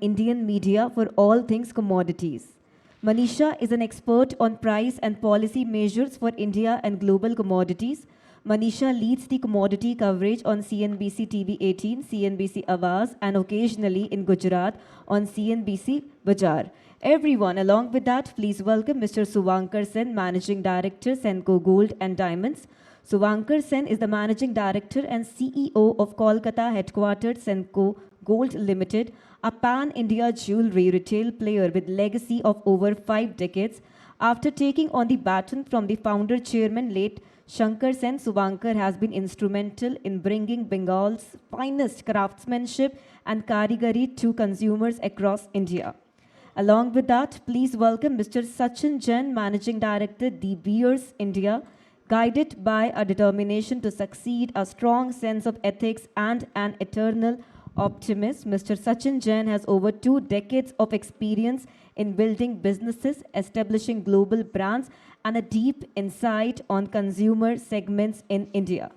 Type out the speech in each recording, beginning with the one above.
Indian media for all things commodities. Manisha is an expert on price and policy measures for India and global commodities. Manisha leads the commodity coverage on CNBC TV 18, CNBC Awaz, and occasionally in Gujarat on CNBC Bajar. Everyone, along with that, please welcome Mr. Suvankar Sen, Managing Director, Senco Gold and Diamonds. Suvankar Sen is the Managing Director and CEO of Kolkata headquartered Senco Gold Limited, a pan-India jewelry retail player with legacy of over 5 decades. After taking on the baton from the founder chairman late Shankar Sen, Suvankar has been instrumental in bringing Bengal's finest craftsmanship and karigari to consumers across India. Along with that, please welcome Mr. Sachin Jain, Managing Director, De Beers India. Guided by a determination to succeed, a strong sense of ethics, and an eternal optimist, Mr. Sachin Jain has over 2 decades of experience in building businesses, establishing global brands, and a deep insight on consumer segments in India.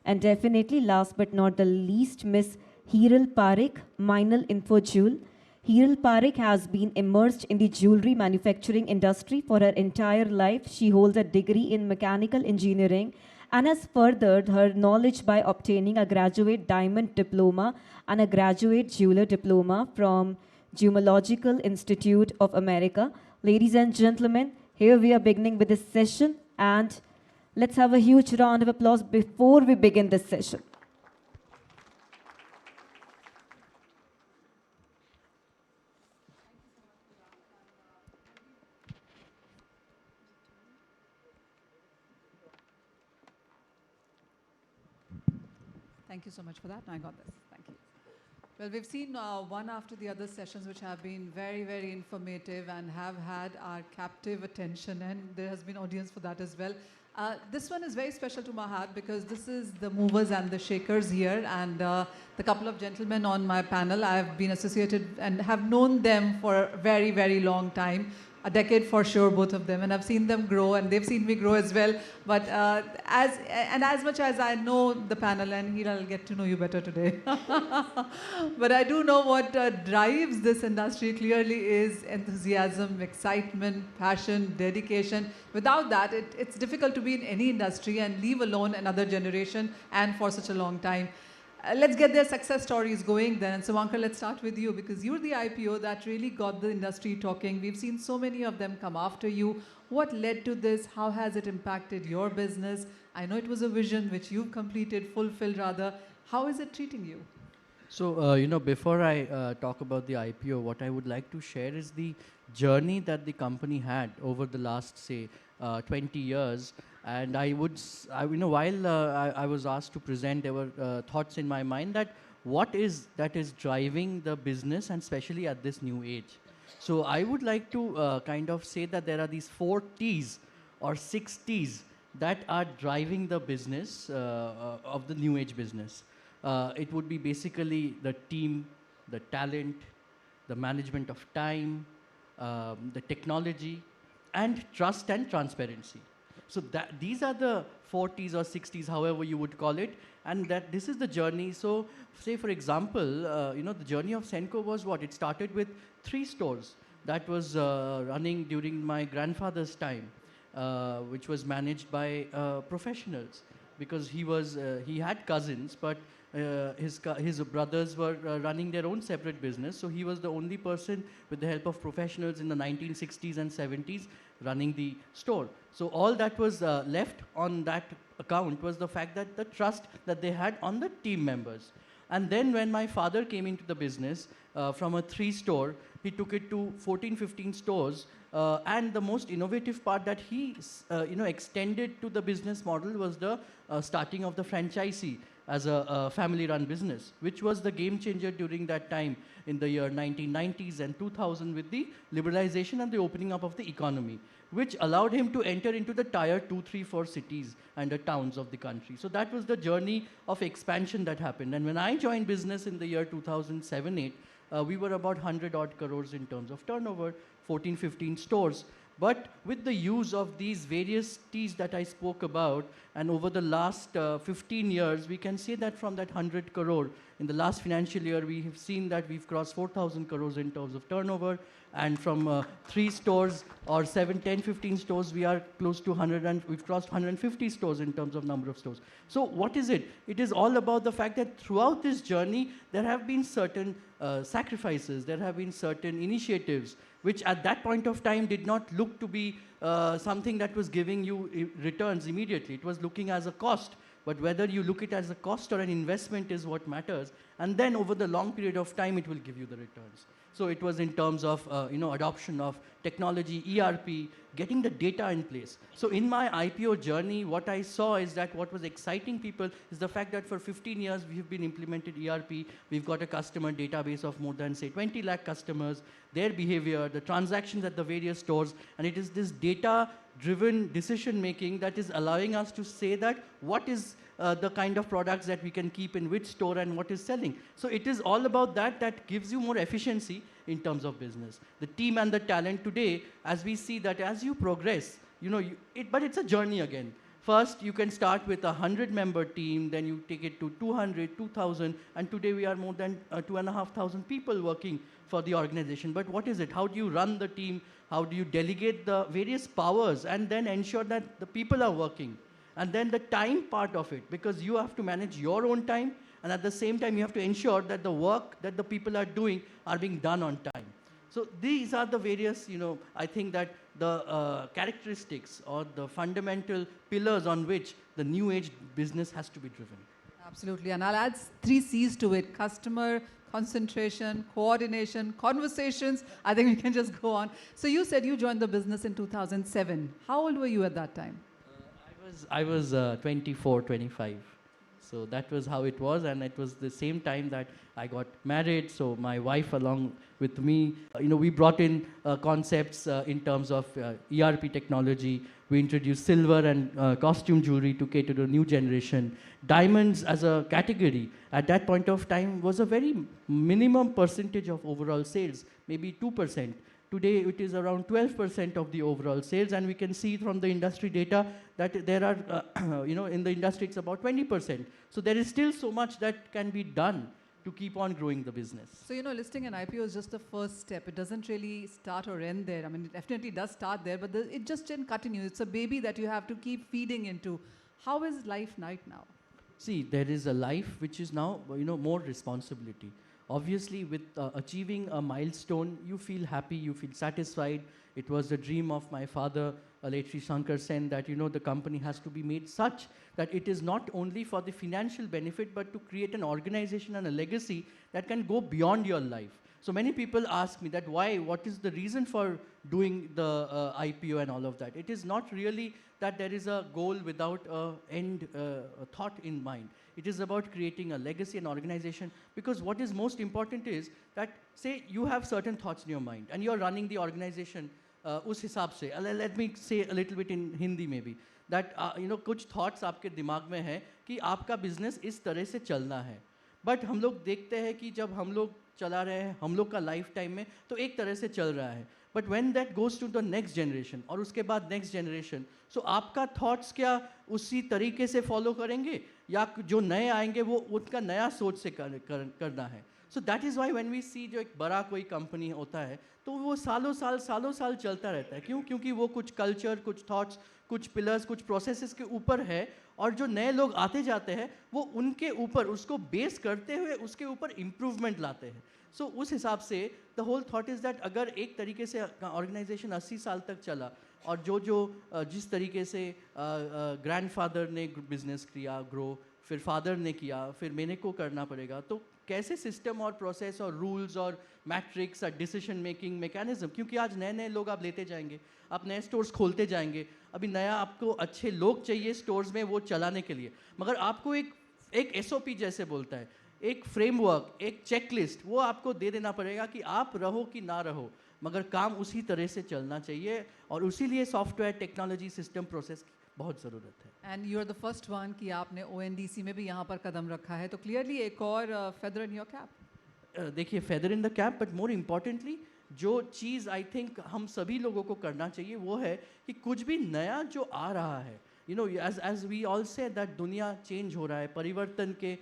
And definitely, last but not the least, Ms. Hiral Parekh, Minal Infojewel. Hiral Parekh has been immersed in the jewelry manufacturing industry for her entire life. She holds a degree in mechanical engineering and has furthered her knowledge by obtaining a graduate diamond diploma and a graduate jeweler diploma from Gemological Institute of America. Ladies and gentlemen, here we are beginning with this session, and let's have a huge round of applause before we begin this session. Thank you so much for that. I got this. Thank you. Well, we've seen one after the other sessions which have been very, very informative and have had our captive attention, and there has been audience for that as well. This one is very special to my heart because this is the movers and the shakers here, and the couple of gentlemen on my panel, I have been associated and have known them for a very, very long time. A decade for sure, both of them, and I've seen them grow, and they've seen me grow as well. But as much as I know the panel, and here I'll get to know you better today. But I do know what drives this industry clearly is enthusiasm, excitement, passion, dedication. Without that, it's difficult to be in any industry and leave alone another generation and for such a long time. Let's get their success stories going then. And Suvankar, let's start with you because you're the IPO that really got the industry talking. We've seen so many of them come after you. What led to this? How has it impacted your business? I know it was a vision which you've completed, fulfilled rather. How is it treating you? So, before I talk about the IPO, what I would like to share is the journey that the company had over the last, say, 20 years. And while I was asked to present, there were thoughts in my mind that what is that is driving the business, and especially at this new age. So I would like to kind of say that there are these 4 T's or 6 T's that are driving the business of the new age business. It would be basically the team, the talent, the management of time, the technology, and trust and transparency. So these are the 4 T's or 6 T's, however you would call it, and that this is the journey. So say, for example, the journey of Senco was what? It started with 3 stores that was running during my grandfather's time, which was managed by professionals because he had cousins, but his brothers were running their own separate business. So he was the only person with the help of professionals in the 1960s and 70s running the store. So all that was left on that account was the fact that the trust that they had on the team members. And then when my father came into the business from a 3 store, he took it to 14, 15 stores. And the most innovative part that he extended to the business model was the starting of the franchisee as a family-run business, which was the game changer during that time in the year 1990s and 2000 with the liberalization and the opening up of the economy, which allowed him to enter into the tier 2, 3, 4 cities and the towns of the country. So that was the journey of expansion that happened. And when I joined business in the year 2007-8, we were about 100 odd crores in terms of turnover, 14, 15 stores. But with the use of these various T's that I spoke about, and over the last 15 years, we can say that from that 100 crore, in the last financial year, we have seen that we've crossed 4,000 crores in terms of turnover. And from 3 stores or 7, 10, 15 stores, we are close to 100 and we've crossed 150 stores in terms of number of stores. So what is it? It is all about the fact that throughout this journey, there have been certain sacrifices, there have been certain initiatives, which at that point of time did not look to be something that was giving you returns immediately. It was looking as a cost. But whether you look it as a cost or an investment is what matters. And then over the long period of time, it will give you the returns. So it was in terms of adoption of technology, ERP, getting the data in place. So in my IPO journey, what I saw is that what was exciting people is the fact that for 15 years, we've been implemented ERP. We've got a customer database of more than, say, 20 lakh customers, their behavior, the transactions at the various stores. And it is this data-driven decision-making that is allowing us to say that what is the kind of products that we can keep in which store and what is selling. So it is all about that gives you more efficiency in terms of business. The team and the talent today, as we see that as you progress, but it's a journey again. First, you can start with a 100-member team, then you take it to 200, 2,000, and today we are more than 2,500 people working for the organization. But what is it? How do you run the team? How do you delegate the various powers and then ensure that the people are working? And then the time part of it, because you have to manage your own time, and at the same time, you have to ensure that the work that the people are doing are being done on time. So these are the various, I think that the characteristics or the fundamental pillars on which the new age business has to be driven. Absolutely. And I'll add 3 C's to it: customer, concentration, coordination, conversations. I think we can just go on. So you said you joined the business in 2007. How old were you at that time? I was 24, 25. So that was how it was, and it was the same time that I got married. So my wife, along with me, we brought in concepts in terms of ERP technology. We introduced silver and costume jewelry to cater to the new generation. Diamonds as a category at that point of time was a very minimum percentage of overall sales, maybe 2%. Today, it is around 12% of the overall sales, and we can see from the industry data that there are, in the industry, it's about 20%. So there is still so much that can be done to keep on growing the business. So, listing an IPO is just the first step. It doesn't really start or end there. I mean, it definitely does start there, but it just didn't continue. It's a baby that you have to keep feeding into. How is life right now? See, there is a life which is now, more responsibility. Obviously, with achieving a milestone, you feel happy, you feel satisfied. It was the dream of my father, late Sri Shankar Sen, that the company has to be made such that it is not only for the financial benefit, but to create an organization and a legacy that can go beyond your life. So many people ask me that why, what is the reason for doing the IPO and all of that? It is not really that there is a goal without an end thought in mind. It is about creating a legacy and organization, because what is most important is that, say, you have certain thoughts in your mind and you're running the organization उस हिसाब से, let me say a little bit in Hindi maybe, that कुछ thoughts आपके दिमाग में है कि आपका business इस तरह से चलना है. But हम लोग देखते हैं कि जब हम लोग चला रहे हैं हम लोग का लाइफ टाइम में तो एक तरह से चल रहा है. But when that goes to the next generation और उसके बाद next generation, so आपका thoughts क्या उसी तरीके से follow करेंगे या जो नए आएंगे वो उनका नया सोच से करना है. So that is why when we see जो एक बड़ा कोई कंपनी होता है तो वो सालों साल चलता रहता है. क्यों? क्योंकि वो कुछ कल्चर, कुछ थॉट्स, कुछ पिलर्स, कुछ प्रोसेसेस के ऊपर है, और जो नए लोग आते जाते हैं वो उनके ऊपर उसको बेस करते हुए उसके ऊपर इम्प्रूवमेंट लाते हैं. सो उस हिसाब से the whole thought is that अगर एक तरीके से ऑर्गेनाइजेशन 80 साल तक चला और जिस तरीके से ग्रैंडफादर ने बिजनेस किया ग्रो, फिर फादर ने किया, फिर मैंने को करना पड़ेगा, तो कैसे सिस्टम और प्रोसेस और रूल्स और मैट्रिक्स और डिसीजन मेकिंग मैकेनिज्म, क्योंकि आज नए नए लोग आप लेते जाएंगे, आप नए स्टोर्स खोलते जाएंगे, अभी नया आपको अच्छे लोग चाहिए स्टोर्स में वो चलाने के लिए, मगर आपको एक SOP जैसे बोलता है, एक फ्रेमवर्क, एक चेकलिस्ट वो आपको दे देना पड़ेगा कि आप रहो कि ना रहो, मगर काम उसी तरह से चलना चाहिए, और उसी लिए सॉफ्टवेयर, टेक्नोलॉजी, सिस्टम, प्रोसेस की बहुत ज़रूरत है. And you are the first one कि आपने ONDC में भी यहाँ पर कदम रखा है, तो क्लियरली एक और फेदर इन योर कैप. देखिए, feather in the cap, but more importantly जो चीज़ आई थिंक हम सभी लोगों को करना चाहिए वो है कि कुछ भी नया जो आ रहा है, you know as we all say that दुनिया चेंज हो रहा है, परिवर्तन के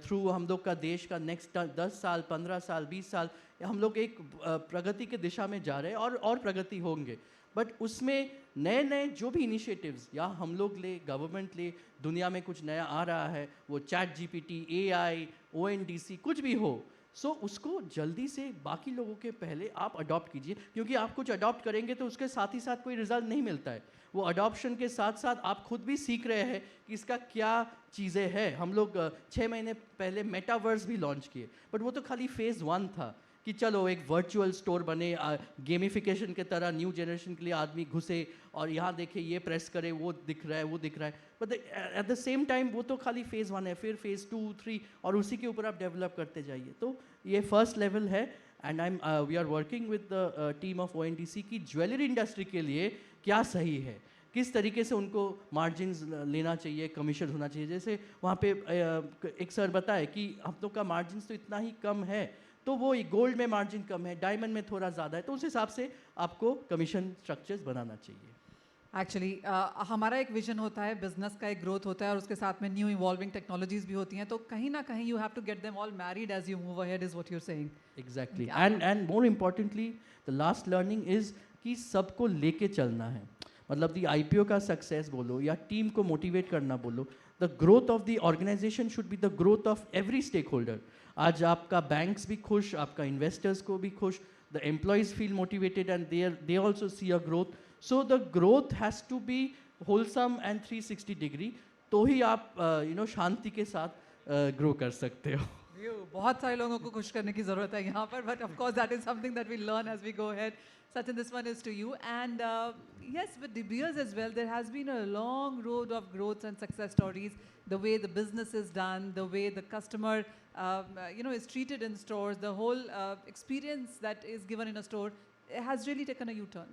थ्रू हम लोग का देश का नेक्स्ट 10 साल 15 साल 20 साल हम लोग एक प्रगति के दिशा में जा रहे हैं और प्रगति होंगे। बट उसमें नए नए जो भी इनिशिएटिव्स या हम लोग ले, गवर्नमेंट ले, दुनिया में कुछ नया आ रहा है, वो चैट जीपीटी, एआई, ओएनडीसी कुछ भी हो, उसको जल्दी से बाकी लोगों के पहले आप अडॉप्ट कीजिए, क्योंकि आप कुछ अडॉप्ट करेंगे तो उसके साथ ही साथ कोई रिजल्ट नहीं मिलता है। वो अडॉप्शन के साथ साथ आप खुद भी सीख रहे हैं कि इसका क्या चीज़ें हैं। हम लोग 6 महीने पहले मेटावर्स भी लॉन्च किए, बट वो तो खाली फेज़ 1 था कि चलो एक वर्चुअल स्टोर बने, गेमिफिकेशन के तरह न्यू जनरेशन के लिए आदमी घुसे और यहाँ देखे ये प्रेस करे वो दिख रहा है वो दिख रहा है, but at the same time वो तो खाली फेज़ 1 है, फिर फेज़ 2 3 और उसी के ऊपर आप डेवलप करते जाइए। तो ये फर्स्ट लेवल है। And we are working with the team of ONDC की ज्वेलरी इंडस्ट्री के लिए क्या सही है, किस तरीके से उनको मार्जिन्स लेना चाहिए, कमीशन होना चाहिए। जैसे वहाँ पे एक सर बताए कि हम लोग का मार्जिन्स तो इतना ही कम है, तो वो गोल्ड में मार्जिन कम है, डायमंड में थोड़ा ज़्यादा है, तो उस हिसाब से आपको कमीशन स्ट्रक्चर्स बनाना चाहिए। एक्चुअली हमारा एक विजन होता है, बिजनेस का एक ग्रोथ होता है और उसके साथ में न्यू इवॉल्विंग टेक्नोलॉजीज भी होती हैं, तो कहीं ना कहीं you have to get them all married as you move ahead is what you are saying. Exactly. And more importantly the last learning is कि सबको लेके चलना है। मतलब दी आईपीओ का सक्सेस बोलो या टीम को मोटिवेट करना बोलो, the growth of the organisation should be the growth of every stakeholder. आज आपका बैंक्स भी खुश, आपका इन्वेस्टर्स को भी खुश, the employees feel motivated and they also see a growth. So the growth has to be wholesome and 360 degree, तो ही आप शांति के साथ ग्रो कर सकते हो। बहुत सारे लोगों को खुश करने की ज़रूरत है यहाँ पर, but of course that is something that we learn as we go ahead. Sachin, this one is to you. And yes, with De Beers as well, there has been a long road of growth and success stories. The way the business is done, the way the customer, is treated in stores, the whole experience that is given in a store has really taken a U-turn.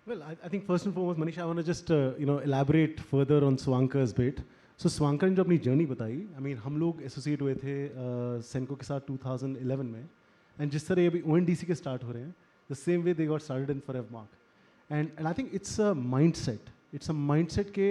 Well, I think first and foremost, Manisha, I want to just elaborate further on Swankar's bit. So Swankar ने जो अपनी journey बताई, I mean हम लोग associate हुए थे सेनको के साथ 2011 में, एंड जिस तरह ये अभी ONDC के स्टार्ट हो रहे हैं, the same way they got started in Forever Mark. And I think it's a mindset. It's a mindset के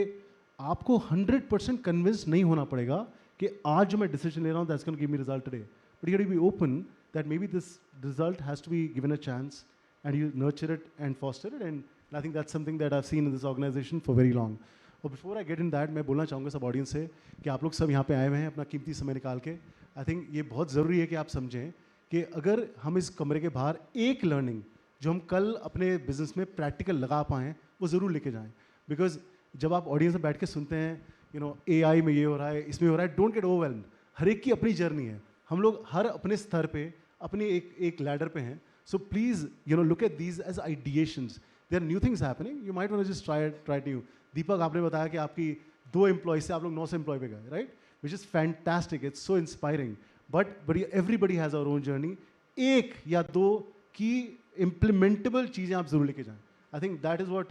आपको 100% convinced नहीं होना पड़ेगा कि आज जो मैं decision ले रहा हूँ that's going to give me result today. But you got to be open that maybe this result has to be given a chance and you nurture it and foster it, and I think that's something that I've seen in this organization for very long. और before I get in that, मैं बोलना चाहूँगा सब audience से कि आप लोग सब यहाँ पे आए हुए हैं अपना कीमती समय निकाल के। आई थिंक ये बहुत ज़रूरी है कि आप समझें कि अगर हम इस कमरे के बाहर एक लर्निंग जो हम कल अपने बिजनेस में प्रैक्टिकल लगा पाएँ वो ज़रूर लेके जाएँ। बिकॉज जब आप ऑडियंस में बैठ के सुनते हैं AI में ये हो रहा है, इसमें हो रहा है, डोंट गेट ओवरवेल्म्ड। हर एक की अपनी जर्नी है, हम लोग हर अपने स्तर पे अपने एक लैडर पे हैं। So please look at these as ideations. There are new things happening, you might want to just try new. Deepak, आपने बताया कि आपकी 2 एम्प्लॉय से आप लोग 9 एम्प्लॉय पे गए, right? Which is fantastic, it's so inspiring. But everybody has our own journey. 1 या 2 की इम्प्लीमेंटेबल चीज़ें आप जरूर लेके जाएं। I think that is what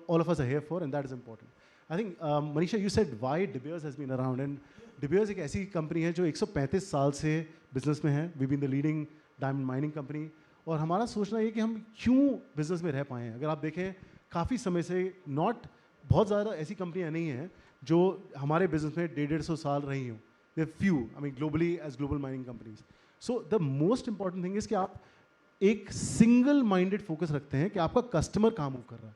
all of us are here for, and that is important. I think Manisha, you said why De Beers has been around, and De Beers एक ऐसी company है जो 135 साल से बिजनेस में है। We been the leading diamond mining company, और हमारा सोचना ये कि हम क्यों बिजनेस में रह पाए हैं। अगर आप देखें काफ़ी समय से बहुत ज़्यादा ऐसी कंपनियाँ नहीं हैं जो हमारे बिजनेस में 150 साल रही हों। They few, I mean globally as global mining companies. So the most important thing is कि आप एक सिंगल माइंडेड फोकस रखते हैं कि आपका कस्टमर कहाँ मूव कर रहा है,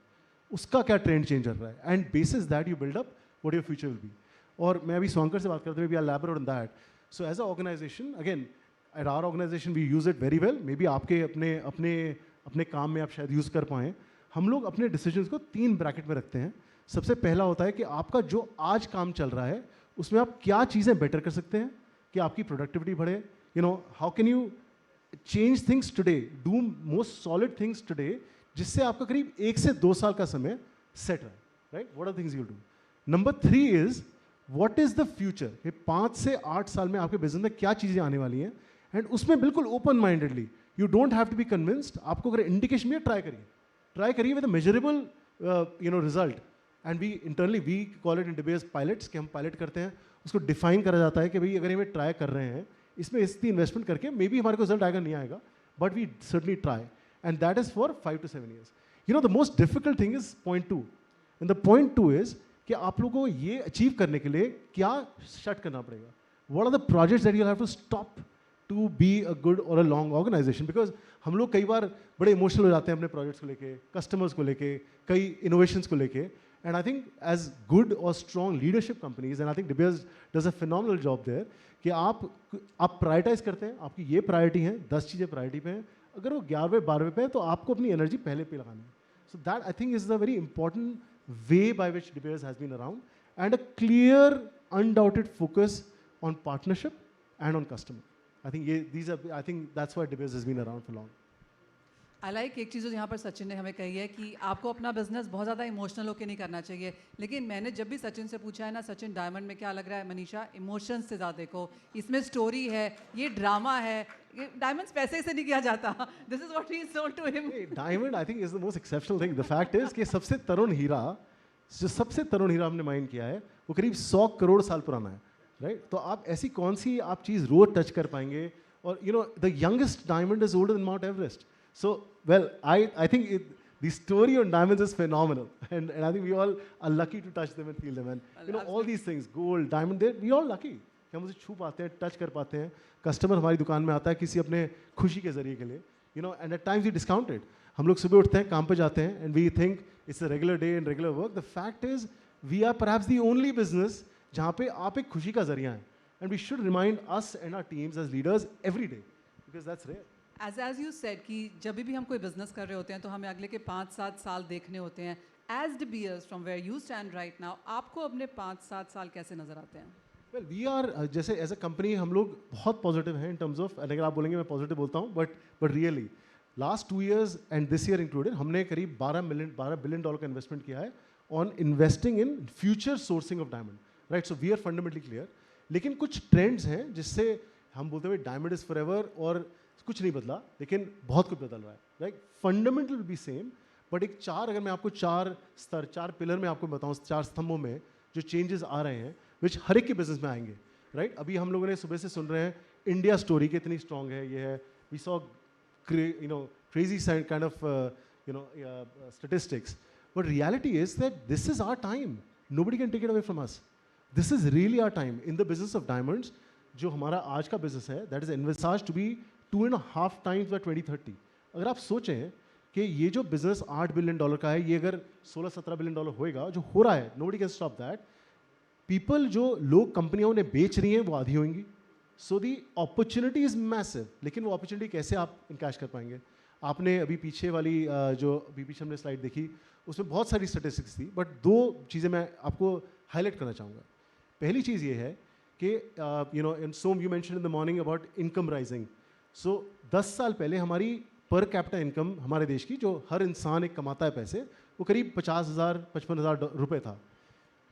उसका क्या ट्रेंड चेंज कर रहा है, and basis that you build up what your future will be. और मैं अभी स्वांकर से बात करते हुए elaborate on that. So as a organisation, again at our organisation we use it very well. Maybe आपके अपने काम में आप शायद यूज़ कर पाएँ। हम लोग अपने डिसीजंस को 3 ब्रैकेट में रखते हैं। सबसे पहला होता है कि आपका जो आज काम चल रहा है उसमें आप क्या चीज़ें बेटर कर सकते हैं कि आपकी प्रोडक्टिविटी बढ़े। How can you change things today, do most solid things today, जिससे आपका करीब 1 से 2 साल का समय सेट रहे, right? What are things you do. Number 3 is what is the future, कि 5 से 8 साल में आपके बिजनेस में क्या चीज़ें आने वाली हैं, एंड उसमें बिल्कुल open mindedly, you don't have to be convinced. आपको अगर इंडिकेशन में ट्राई करिए with a measurable result. And we internally we call it in De Beers pilots, कि हम पायलट करते हैं, उसको डिफाइन करा जाता है कि भाई अगर हमें ट्राई कर रहे हैं, इसमें इतनी इन्वेस्टमेंट करके मे बी हमारे को रिजल्ट आएगा नहीं आएगा, but we certainly try, and that is for 5 to 7 years. The most difficult thing is point 2, and the point 2 is कि आप लोगों को ये अचीव करने के लिए क्या शट करना पड़ेगा, what are the projects that you have to stop to be a good और अ लॉन्ग ऑर्गेनाइजेशन. बिकॉज हम लोग कई बार बड़े इमोशनल हो जाते हैं अपने प्रोजेक्ट्स को लेके, कस्टमर्स को लेके, कई इनोवेशंस को लेके. And I think as good or strong leadership companies, and I think De Beers does a phenomenal job there, कि आप प्रायोरिटाइज करते हैं, आपकी ये प्रायोरिटी है, 10 चीज़ें प्रायोरिटी पे हैं, अगर वो 11वें 12वें पे है तो आपको अपनी एनर्जी पहले पे लगानी है. So that I think is the very important way by which De Beers has been around, and a clear, undoubted focus on partnership and on customer. I think that's why De Beers has been around for long. I like एक चीज़ जो यहाँ पर सचिन ने हमें कही है कि आपको अपना बिजनेस बहुत ज़्यादा इमोशनल होकर नहीं करना चाहिए. लेकिन मैंने जब भी सचिन से पूछा है ना, सचिन डायमंड में क्या लग रहा है, मनीषा इमोशंस से ज़्यादा देखो, इसमें स्टोरी है, ये ड्रामा है, ये डायमंड्स पैसे से नहीं किया जाता. This is what he sold to him. Diamond I think is the most exceptional thing. The fact is कि सबसे तरुण हीरा, जो सबसे तरुण हीरा हमने माइन किया है, वो करीब 100 करोड़ साल पुराना है, राइट? तो आप ऐसी कौन सी आप चीज़ रोज टच कर पाएंगे? और you know the youngest diamond is older than mount Everest. So, well, I think the story on diamonds is phenomenal, and I think we all are lucky to touch them and feel them, and you know all these things, gold, diamond, we all lucky कि हम उसे छू पाते हैं, touch कर पाते हैं. Customer हमारी दुकान में आता है किसी अपने खुशी के जरिए के लिए, you know, and at times we discount it. हम लोग सुबह उठते हैं, काम पे जाते हैं, and we think it's a regular day and regular work. The fact is, we are perhaps the only business जहाँ पे आप एक खुशी का जरिया हैं, and we should remind us and our teams as leaders every day, because that's rare. As you said कि जब भी हम कोई बिजनेस कर रहे होते हैं तो हमें अगले के 5-7 साल देखने होते हैं. As De Beers from where you stand right now, आपको अपने 5-7 साल कैसे नजर आते हैं? वेल वी आर जैसे एज अ कंपनी हम लोग बहुत पॉजिटिव हैं इन टर्म्स ऑफ, अगर आप बोलेंगे मैं पॉजिटिव बोलता हूँ, but really last 2 years and this year included हमने करीब $12 billion का इन्वेस्टमेंट किया है on investing in future sourcing of diamond, right? So we are fundamentally clear. लेकिन कुछ ट्रेंड्स हैं जिससे हम बोलते हुए डायमंड इज फॉर एवर, और कुछ नहीं बदला, लेकिन बहुत कुछ बदल रहा है, right? Fundamental will be same, but एक अगर मैं आपको 4 स्तर, 4 पिलर में आपको बताऊं, 4 स्तंभों में जो चेंजेस आ रहे हैं, विच हर एक के बिजनेस में आएंगे, राइट? अभी हम लोगों ने सुबह से सुन रहे हैं इंडिया स्टोरी कितनी स्ट्रॉन्ग है, ये है, we saw crazy kind of statistics, but reality is that this is our time, nobody can take it away from us. This is really our time in the business of diamonds. जो हमारा आज का business है, that is envisaged to be 2.5 times by 2030. अगर आप सोचें कि ये जो बिजनेस $8 billion का है, ये अगर $16-17 billion होएगा, जो हो रहा है, nobody can stop that. People जो लोग कंपनियां उन्हें बेच रही हैं वो आधी होंगी. सो दी अपॉर्चुनिटी इज मैसिव, लेकिन वो अपॉर्चुनिटी कैसे आप इनकैश कर पाएंगे? आपने अभी पीछे वाली जो अभी पीछे हमने स्लाइड देखी, उसमें बहुत सारी स्टेटिस्टिक्स थी, बट 2 चीज़ें मैं आपको हाईलाइट करना चाहूँगा. पहली चीज़ ये है कि in some you mention in the morning about income rising. So 10 साल पहले हमारी पर कैपिटा इनकम हमारे देश की, जो हर इंसान एक कमाता है पैसे, वो करीब 50,000-55,000 रुपये था.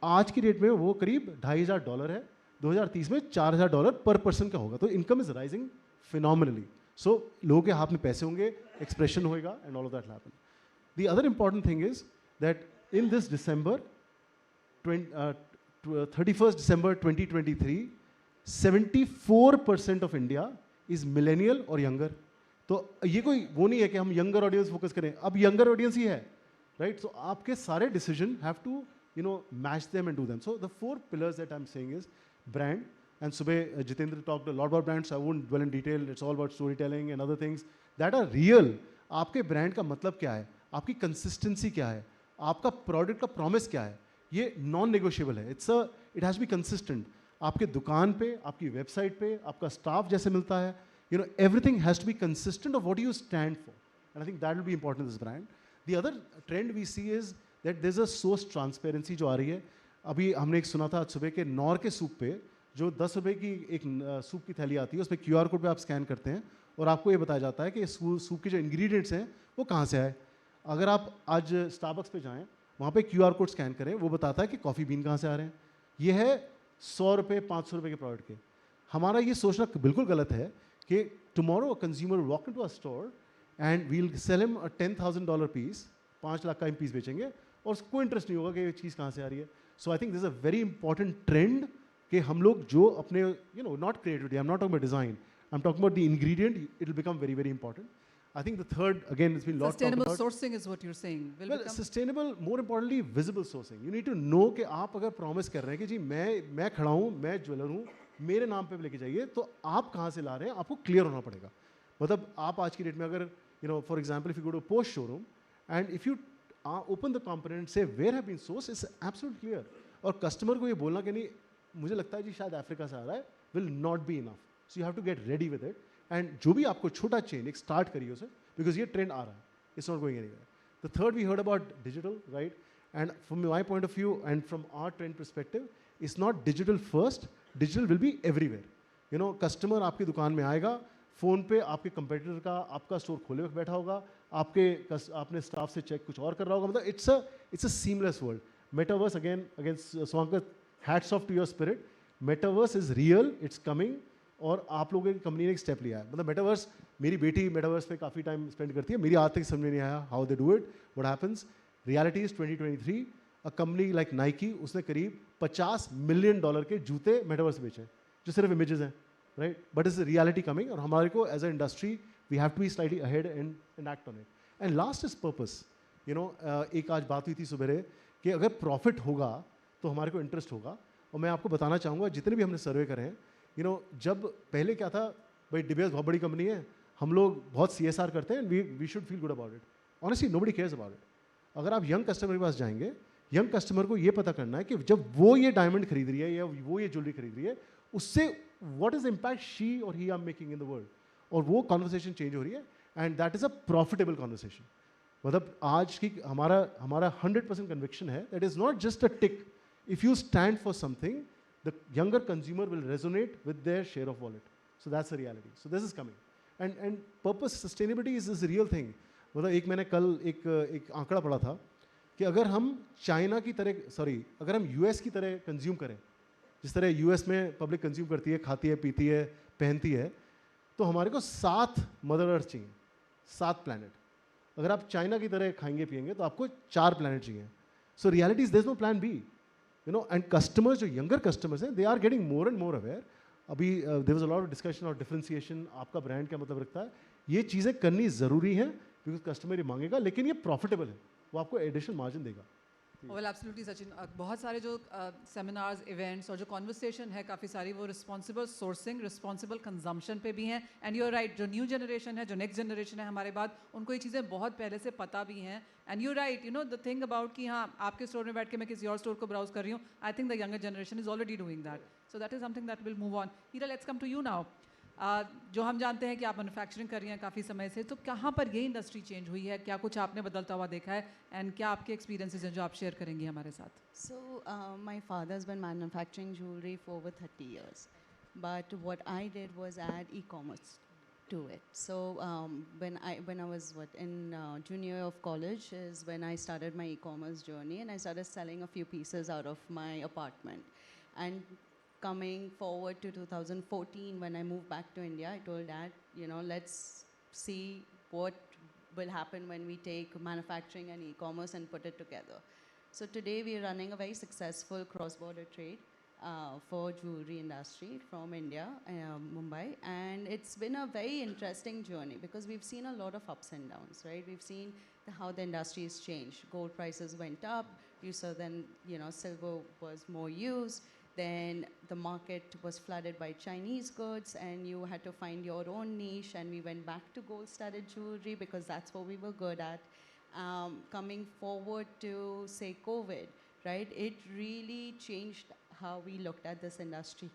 आज की डेट में वो करीब $2,500 है. 2030 में $4,000 पर पर्सन का होगा. तो इनकम इज राइजिंग फिनोमिनली. सो लोगों के हाथ में पैसे होंगे, एक्सप्रेशन होएगा, and all of that happen. The other important thing is that in this December 31st December 2023, 74% of India is millennial और यंगर. तो ये कोई वो नहीं है कि हम यंगर ऑडियंस फोकस करें, अब यंगर ऑडियंस ही है, राइट? सो आपके सारे decision have to match them and do them. So the 4 pillars that I'm saying is brand, and Subhay Jitendra talked a lot about brands, so I won't dwell in detail. It's all about storytelling and other things that are real. आपके brand का मतलब क्या है, आपकी consistency क्या है, आपका product का प्रॉमिस क्या है, ये नॉन नेगोशिएबल है. It has be consistent. आपके दुकान पे, आपकी वेबसाइट पे, आपका स्टाफ जैसे मिलता है, everything has to be consistent of what you stand for, and I think that will be important in this brand. The other trend we see is that there's a source transparency जो आ रही है. अभी हमने एक सुना था आज सुबह के नॉर के सूप पे जो 10 रुपये की एक सूप की थैली आती है, उस पर QR कोड पे आप स्कैन करते हैं और आपको ये बताया जाता है कि सूप के जो इंग्रेडिएंट्स हैं वो कहाँ से आए. अगर आप आज स्टारबक्स पे जाएं, वहाँ पे QR कोड स्कैन करें, वो बताता है कि कॉफ़ी बीन कहाँ से आ रहे हैं. ये है 100 रुपये 500 रुपये के प्रोडक्ट के. हमारा ये सोचना बिल्कुल गलत है कि tomorrow a consumer walk into a store and we'll sell him a $10,000 piece, 5 lakh का पीस बेचेंगे और उसको इंटरेस्ट नहीं होगा कि ये चीज़ कहाँ से आ रही है. So I think this is a very important trend कि हम लोग जो अपने not creativity, I am not talking about design, I am talking about the ingredient, it will become very very important. I think the third, again, it's been a lot talked Sustainable about. sourcing is what you're saying. Will Well, become sustainable, more importantly, visible sourcing. You need to know कि आप अगर promise कर रहे हैं कि जी मैं खड़ा हूँ, मैं ज्वेलर हूँ, मेरे नाम पे लेके जाइए, तो आप कहाँ से ला रहे हैं, आपको clear होना पड़ेगा. मतलब आप आज की डेट में अगर, you know, for example, if you go to a Porsche showroom and if you open the component and say where have been sourced, it's absolutely clear. और customer को ये बोलना कि नहीं, मुझे लगता है जी शायद अफ्रीका से आ रहा है, will not be enough. So you have to get ready with it. And जो भी आपको छोटा chain एक start करिए उसे, because ये trend आ रहा है. It's not going anywhere. The third, we heard about digital, right? And from my point of view and from our trend perspective, it's not digital first. Digital will be everywhere. You know, customer आपकी दुकान में आएगा, phone पे आपके competitor का आपका store खोले हुए बैठा होगा, आपने staff से check कुछ और कर रहा होगा. मतलब it's a seamless world. Metaverse again, Swankar, hats off to your spirit. Metaverse is real. It's coming. और आप लोगों की कंपनी ने एक स्टेप लिया है. मतलब मेटावर्स, मेरी बेटी मेटावर्स पे काफ़ी टाइम स्पेंड करती है. मेरी आज तक समझ में नहीं आया how they do it, what happens. Reality is 2023 a company like Nike, उसने करीब $50 मिलियन के जूते मेटावर्स बेचे हैं, जो सिर्फ इमेजेस हैं, right. But is reality coming, और हमारे को as a industry we have to be slightly ahead and act on it. And last is purpose. You know, एक आज बात हुई थी सुबह कि अगर प्रॉफिट होगा तो हमारे को इंटरेस्ट होगा. और मैं आपको बताना चाहूँगा, जितने भी हमने सर्वे करे हैं, यू नो, जब पहले क्या था, भाई डिबेयर्स बहुत बड़ी कंपनी है, हम लोग बहुत CSR करते हैं, we should feel good about it. Honestly nobody cares about it. अगर आप यंग कस्टमर के पास जाएंगे, यंग कस्टमर को ये पता करना है कि जब वो ये डायमंड खरीद रही है या वो ये ज्वेलरी खरीद रही है, उससे what is impact she or he are making in the world. और वो कॉन्वर्सेशन चेंज हो रही है, and that is a profitable conversation. मतलब आज की हमारा 100% कन्विक्शन है that is not just a tick. If you stand for something, the younger consumer will resonate with their share of wallet. So that's the reality. So this is coming. And purpose, sustainability is a real thing. मतलब एक मैंने कल एक आंकड़ा पढ़ा था कि अगर हम चाइना की तरह, अगर हम US की तरह कंज्यूम करें, जिस तरह US में पब्लिक कंज्यूम करती है, खाती है, पीती है, पहनती है, तो हमारे को 7 मदर अर्थ चाहिए, 7 प्लैनेट. अगर आप चाइना की तरह खाएंगे पिएंगे तो आपको 4 प्लैनेट चाहिए. So reality is there is no plan B. You know, and customers, जो younger customers हैं, they are getting more and more aware. अभी there was a lot of discussion on differentiation, आपका brand क्या मतलब रखता है, ये चीज़ें करनी ज़रूरी है, because customer ये मांगेगा, लेकिन ये profitable है, वो आपको additional margin देगा. Well, absolutely, Sachin. बहुत सारे जो seminars, events और जो conversation है काफ़ी सारी, वो responsible sourcing, responsible consumption पे भी हैं. And you're right, जो new generation है, जो next generation है हमारे बाद, उनको ये चीज़ें बहुत पहले से पता भी हैं. And you're right, you know, the thing about कि हाँ, आपके store में बैठ के मैं किसी और store को browse कर रही हूँ, I think the younger generation is already doing that. So that is something that will move on. Hira, let's come to you now. जो हम जानते हैं कि आप मैन्युफैक्चरिंग कर रही हैं काफ़ी समय से, तो कहाँ पर ये इंडस्ट्री चेंज हुई है, क्या कुछ आपने बदलता हुआ देखा है, एंड क्या आपके एक्सपीरियंसेस हैं जो आप शेयर करेंगी हमारे साथ? So, my father's been manufacturing jewelry for over 30 years. But what I did was add e-commerce to it. So, when I was in junior year of college is when I started my e-commerce journey, and I started selling a few pieces out of my apartment. And coming forward to 2014, when I moved back to India, I told Dad, you know, let's see what will happen when we take manufacturing and e-commerce and put it together. So today we are running a very successful cross-border trade for jewelry industry from India, Mumbai, and it's been a very interesting journey because we've seen a lot of ups and downs, right? We've seen how the industry has changed. Gold prices went up. You saw then, you know, silver was more used. Then the market was flooded by Chinese goods, and you had to find your own niche, and we went back to gold-studded jewelry because that's what we were good at. Coming forward to, say, COVID, right, it really changed how we looked at this industry.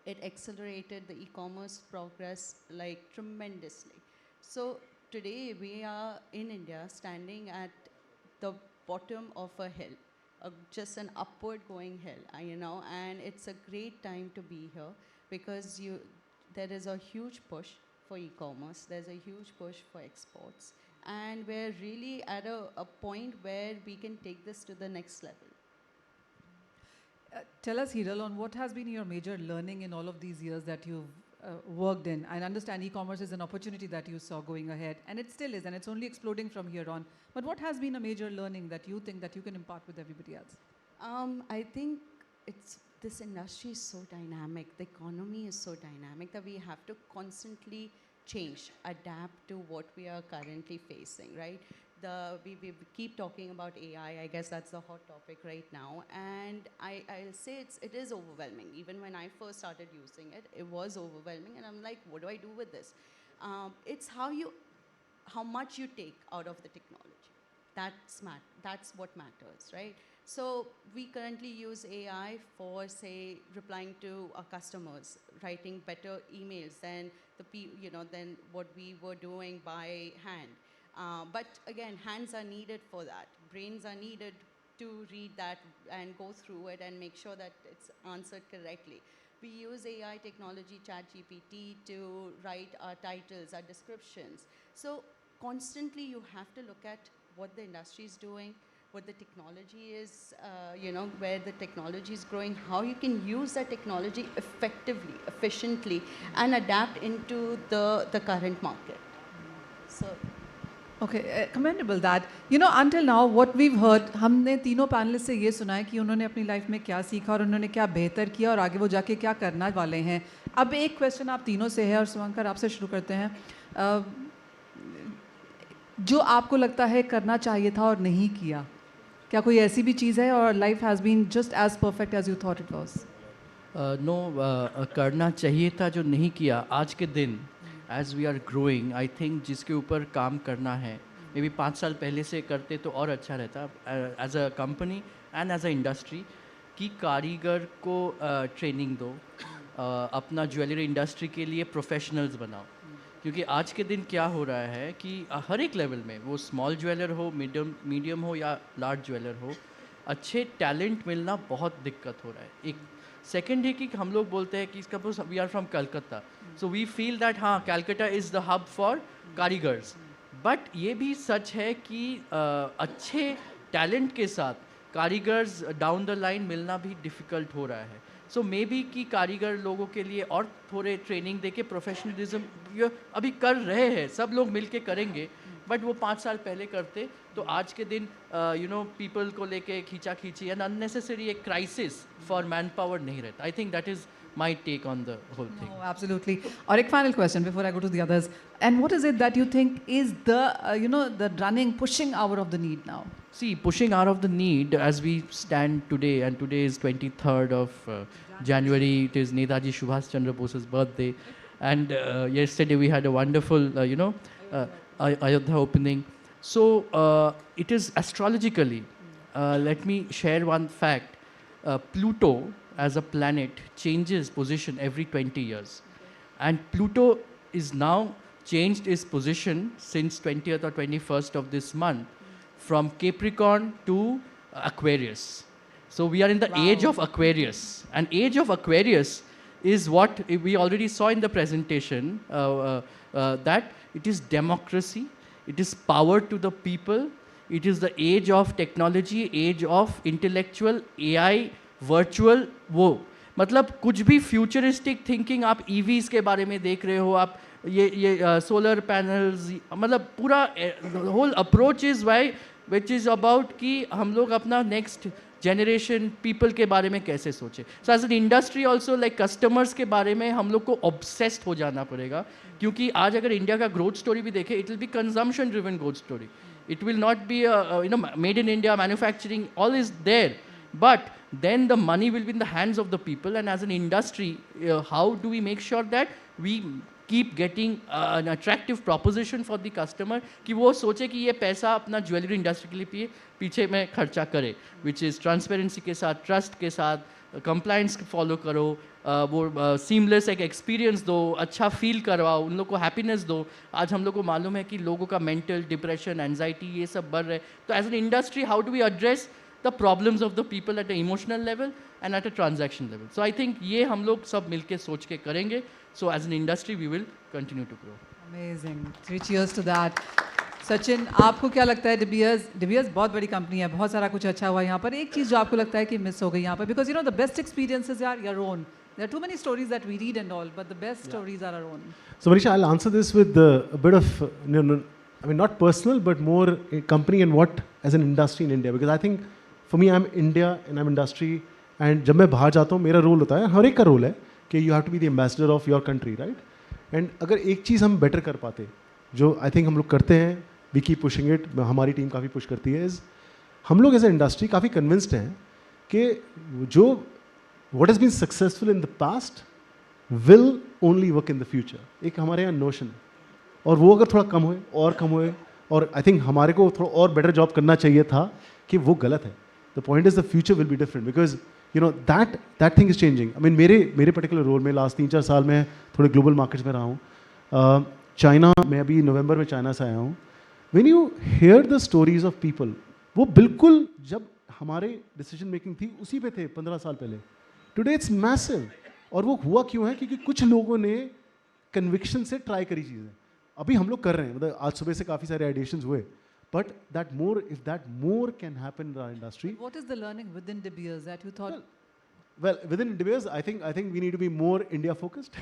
It accelerated the e-commerce progress like tremendously. So today we are in India standing at the bottom of a hill. Just an upward going hill, you know, and it's a great time to be here because there is a huge push for e-commerce, there's a huge push for exports, and we're really at a point where we can take this to the next level. Tell us, Hiral, on what has been your major learning in all of these years that you've worked in. I understand e-commerce is an opportunity that you saw going ahead, and it still is, and it's only exploding from here on. But what has been a major learning that you think that you can impart with everybody else? I think this industry is so dynamic, the economy is so dynamic that we have to constantly change, adapt to what we are currently facing, right? We keep talking about AI. I guess that's the hot topic right now. And I'll say it is overwhelming. Even when I first started using it, it was overwhelming. And I'm like, what do I do with this? It's how much you take out of the technology. That's what matters, right? So we currently use AI for, say, replying to our customers, writing better emails than than what we were doing by hand. But again, hands are needed for that. Brains are needed to read that and go through it and make sure that it's answered correctly. We use AI technology, ChatGPT, to write our titles, our descriptions. So constantly you have to look at what the industry is doing, what the technology is, where the technology is growing, how you can use that technology effectively, efficiently, and adapt into the current market. So. Okay, commendable that. Until now, what we've heard, हमने तीनों panelist से ये सुना है कि उन्होंने अपनी life में क्या सीखा और उन्होंने क्या बेहतर किया और आगे वो जाके क्या करना वाले हैं. अब एक क्वेश्चन आप तीनों से है और शुभंकर आपसे शुरू करते हैं. जो आपको लगता है करना चाहिए था और नहीं किया, क्या कोई ऐसी भी चीज़ है और life has been just as perfect as you thought it was? No, करना चाहिए था जो नहीं किया. आज के दिन as we are growing, I think जिसके ऊपर काम करना है, मे बी 5 साल पहले से करते तो और अच्छा रहता as a company and as a industry, कि कारीगर को ट्रेनिंग दो, अपना ज्वेलरी इंडस्ट्री के लिए प्रोफेशनल्स बनाओ. क्योंकि आज के दिन क्या हो रहा है कि हर एक लेवल में, वो स्मॉल ज्वेलर हो, मीडियम हो या लार्ज ज्वेलर हो, अच्छे टैलेंट मिलना बहुत दिक्कत हो रहा है. एक सेकंड है कि हम लोग बोलते हैं कि इसका we are from Calcutta, so we feel that हाँ Calcutta is the hub for कारीगर्स. बट ये भी सच है कि अच्छे टैलेंट के साथ कारीगर्स डाउन द लाइन मिलना भी डिफ़िकल्ट हो रहा है. सो मे बी कि कारीगर लोगों के लिए और थोड़े ट्रेनिंग दे के प्रोफेशनलिज्म अभी कर रहे हैं, सब लोग मिल के करेंगे, बट वो 5 साल पहले करते तो आज के दिन पीपल को लेके खींचा खींची एंड अननेसेसरी एक क्राइसिस फॉर मैन पावर नहीं रहता. आई think that is my take on the whole thing. No, absolutely. Or a final question before I go to the others. And what is it that you think is the running, pushing hour of the need now? See, pushing out of the need as we stand today, and today is 23rd of January, it is Netaji Subhash Chandra Bose's birthday, and yesterday we had a wonderful, Ayodhya opening. So, it is astrologically, let me share one fact. Pluto as a planet changes position every 20 years. And Pluto is now changed its position since 20th or 21st of this month from Capricorn to Aquarius. So we are in the age of Aquarius. And age of Aquarius is what we already saw in the presentation, that it is democracy, it is power to the people, it is the age of technology, age of intellectual AI, virtual. वो मतलब कुछ भी futuristic thinking आप EVs के बारे में देख रहे हो, आप ये सोलर पैनल्स, मतलब पूरा whole approach is why which is about कि हम लोग अपना नेक्स्ट जनरेशन पीपल के बारे में कैसे सोचे. So as an industry also like customers के बारे में हम लोग को ऑब्सेस्ड हो जाना पड़ेगा. क्योंकि आज अगर इंडिया का ग्रोथ स्टोरी भी देखें, it will be consumption driven growth story. It will not be made in India, manufacturing, all is there, but then the money will be in the hands of the people. And as an industry, how do we make sure that we keep getting an attractive proposition for the customer कि वो सोचे कि ये पैसा अपना jewellery industry के लिए पीछे में खर्चा करे, which is ट्रांसपेरेंसी के साथ, ट्रस्ट के साथ, कंप्लाइंस फॉलो करो, वो सीमलेस एक एक्सपीरियंस दो, अच्छा फील करवाओ, उन लोग को हैप्पीनेस दो. आज हम लोग को मालूम है कि लोगों का मेंटल डिप्रेशन, एंजाइटी, ये सब बढ़ रहे हैं. तो as an industry how do we address the problems of the people at the emotional level and at a transaction level? So I think ये हम लोग सब मिलके सोच के करेंगे. So as an industry we will continue to grow. Amazing. 3 cheers to that. Sachin, आपको क्या लगता है? डिबियर्स बहुत बड़ी कंपनी है, बहुत सारा कुछ अच्छा हुआ यहाँ पर. एक चीज़ जो आपको लगता है कि मिस हो गई यहाँ पर, because you know the best experiences are your own. There are too many stories that we read and all, but the best stories are our own. So Manisha, I'll answer this with a bit of, I mean not personal, but more a company and what as an industry in India, because I think for me I'm India and I'm industry, and जब मैं बाहर जाता हूँ मेरा role होता है, हर एक का रोल है कि you have to be the ambassador of your country, right? And अगर एक चीज़ हम बेटर कर पाते, जो आई थिंक हम लोग करते हैं, वी कीप पुशिंग इट, हमारी टीम काफ़ी पुश करती है, इज़ हम लोग एज ए इंडस्ट्री काफ़ी कन्विंस्ड हैं कि जो what has been successful in the past will only work in the future. एक हमारे यहाँ नोशन है, और वो अगर थोड़ा कम होए, और आई थिंक हमारे को थोड़ा और बेटर जॉब करना चाहिए था कि वो गलत है. The point is the future will be different because you know that thing is changing. I mean मेरे पर्टिकुलर रोल में लास्ट 3-4 साल में थोड़े ग्लोबल मार्केट्स में रहा हूँ. चाइना में अभी नवंबर में चाइना से आया हूँ. When you hear the stories of people, वो बिल्कुल जब हमारे डिसीजन मेकिंग थी उसी पे थे 15 साल पहले. Today it's massive. और वो हुआ क्यों है? क्योंकि कुछ लोगों ने कन्विक्शन से ट्राई करी चीज़ें. अभी हम लोग कर रहे हैं, मतलब आज सुबह से काफ़ी सारे आइडिएशंस हुए, but if that more can happen in our industry. What is the learning within De Beers that you thought? Well, within De Beers, I think we need to be more India focused,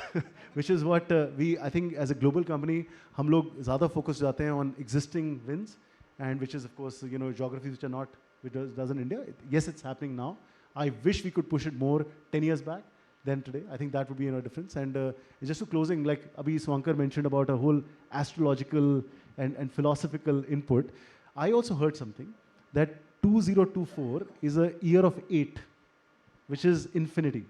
which is what I think as a global company, हम लोग ज़्यादा focus जाते हैं on existing wins, and which is of course geographies which are not, which does in India. Yes, it's happening now. I wish we could push it more 10 years back than today. I think that would be a difference. And just to closing, like Abhi Swankar mentioned about a whole astrological and philosophical input, I also heard something that 2024 is a year of 8, which is infinity.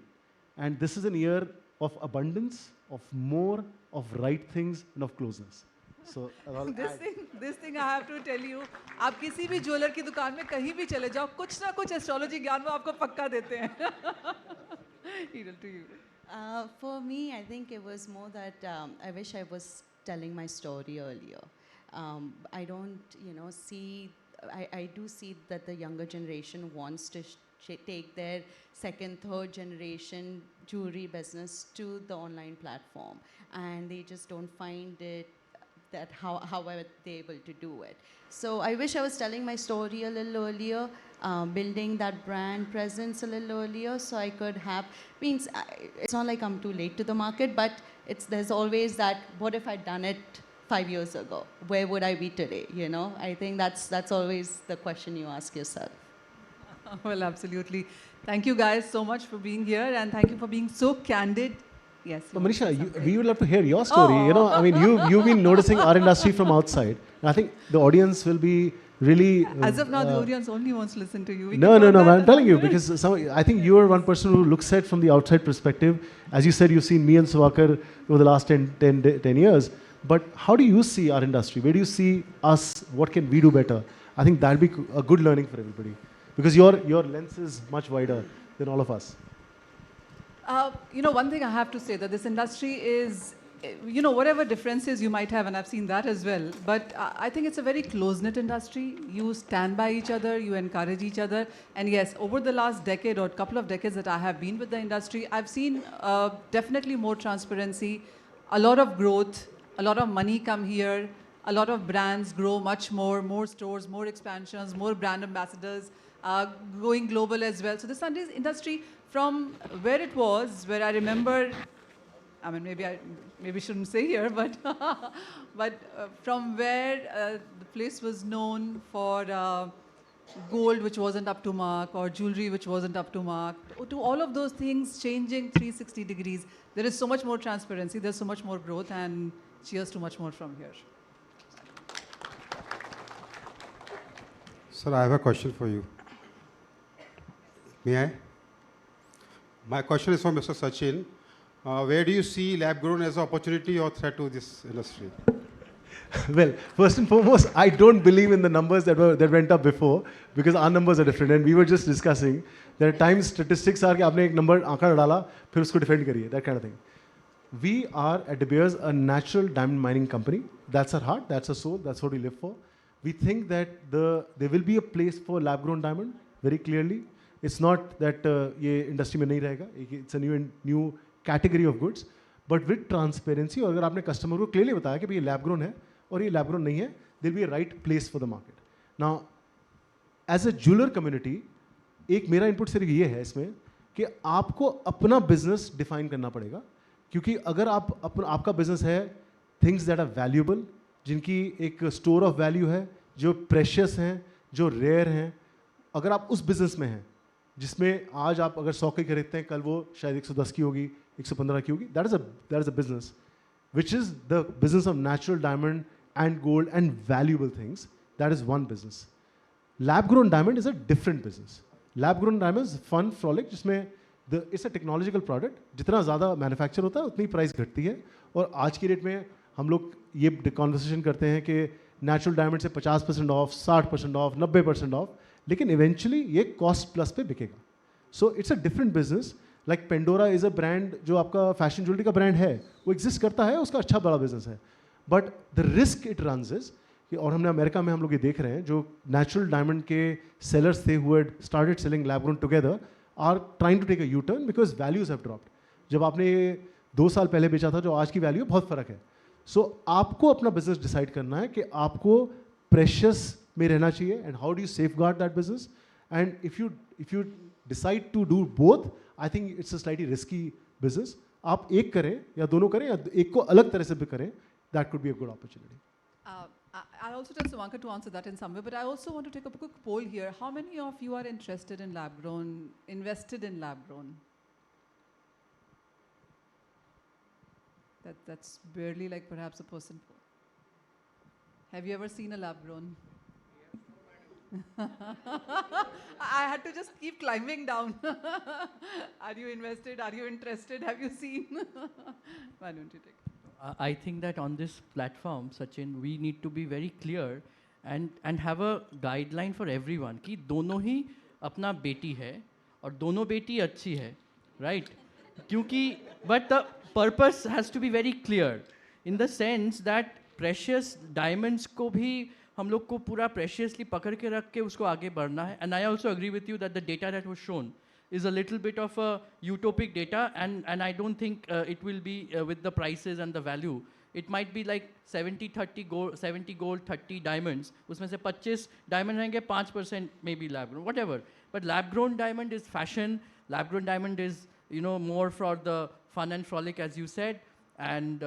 And this is an year of abundance, of more, of right things, and of closeness. So This thing I have to tell you, आप किसी भी jeweller की दुकान में कहीं भी चले जाओ, कुछ ना कुछ एस्ट्रोलॉजी ज्ञान वो आपको पक्का देते हैं. Hiral, to you. For me, I think it was more that I wish I was telling my story earlier. I don't, see. I do see that the younger generation wants to take their second, third generation jewelry business to the online platform, and they just don't find it that how are they able to do it. So I wish I was telling my story a little earlier, building that brand presence a little earlier, so I could have, it's not like I'm too late to the market, but there's always that, what if I'd done it 5 years ago? Where would I be today? I think that's always the question you ask yourself. Well, absolutely. Thank you guys so much for being here, and thank you for being so candid. Yes. So Manisha, we would love to hear your story. I mean, you've been noticing our industry from outside. And I think the audience will be really. As of now, the audience only wants to listen to you. No. I'm telling you, because I think you are one person who looks at it from the outside perspective. As you said, you've seen me and Suvakar over the last 10 years. But how do you see our industry? Where do you see us? What can we do better? I think that'll be a good learning for everybody. Because your lens is much wider than all of us. One thing I have to say, that this industry is, whatever differences you might have, and I've seen that as well, but I think it's a very close-knit industry. You stand by each other, you encourage each other, and yes, over the last decade or couple of decades that I have been with the industry, I've seen definitely more transparency, a lot of growth, a lot of money come here, a lot of brands grow much more stores, more expansions, more brand ambassadors, going global as well. So this industry, from where it was, where I remember, I mean, maybe shouldn't say here, but from where the place was known for gold which wasn't up to mark, or jewelry which wasn't up to mark, to all of those things changing 360 degrees. There is so much more transparency, there's so much more growth, and cheers to much more from here. Sir, I have a question for you. May I? My question is for Mr. Sachin. Where do you see lab grown as an opportunity or threat to this industry? Well, first and foremost, I don't believe in the numbers that went up before, because our numbers are different, and we were just discussing that at times statistics are कि आपने एक number आंकड़ा डाला फिर उसको defend करिए, that kind of thing. We are at De Beers a natural diamond mining company. That's our heart, that's our soul, that's what we live for. We think that there will be a place for lab grown diamond very clearly. It's not that ये industry में नहीं रहेगा. It's a new category of goods, but with transparency. और अगर आपने customer को clearly बताया कि ये lab grown है और ये lab grown नहीं है, there'll be a right place for the market. Now, as a jeweler community, एक मेरा input सिर्फ ये है इसमें कि आपको अपना business define करना पड़ेगा, क्योंकि अगर आपका business है things that are valuable, जिनकी एक store of value है, जो precious हैं, जो rare हैं, अगर आप उस business में हैं जिसमें आज आप अगर 100 की खरीदते हैं, कल वो शायद 110 की होगी, 115 की होगी, that is a business. which is the business of natural diamond and gold and valuable things. That is one business. Lab grown diamond is a different business. Lab grown diamond is fun frolic जिसमें it's a technological product. जितना ज़्यादा manufacture होता है उतनी price घटती है. और आज की डेट में हम लोग ये conversation करते हैं कि natural diamond से 50% off, 60% off, 90% off, लेकिन eventually ये cost plus पे बिकेगा. So it's a different business. Like Pandora is a brand जो आपका fashion jewelry का brand है, वो exist करता है, उसका अच्छा बड़ा business है. But the risk it runs is कि और हमने अमेरिका में हम लोग ये देख रहे हैं जो natural diamond के sellers थे who had started selling lab grown together are trying to take a U-turn because values have dropped. जब आपने ये 2 साल पहले बेचा था जो आज की वैल्यू बहुत फ़र्क है. So आपको अपना बिजनेस डिसाइड करना है कि आपको प्रेशियस में रहना चाहिए and how do you safeguard that business. And if you decide to do both, I think it's a slightly risky business. आप एक करें या दोनों करें या एक को अलग तरह से भी करें, that could be a good opportunity. I'll also tell Suvankar to answer that in some way, but I also want to take a quick poll here. How many of you are interested in lab grown, invested in lab grown? That's barely like perhaps a person. Have you ever seen a lab grown? I had to just keep climbing down. Are you invested? Are you interested? Have you seen? Why don't you take it? I think that on this platform, Sachin, we need to be very clear and have a guideline for everyone कि दोनों ही अपना बेटी है और दोनों बेटी अच्छी है, right? क्योंकि but the purpose has to be very clear in the sense that precious diamonds को भी हम लोग को पूरा preciously पकड़ के रख के उसको आगे बढ़ना है. And I also agree with you that the data that was shown is a little bit of a utopic data, and I don't think it will be with the prices and the value. It might be like 70-30 gold, 70 gold, 30 diamonds. उसमें से 25 diamond रहेंगे, 5% maybe lab grown, whatever. But lab grown diamond is fashion. Lab grown diamond is more for the fun and frolic, as you said. And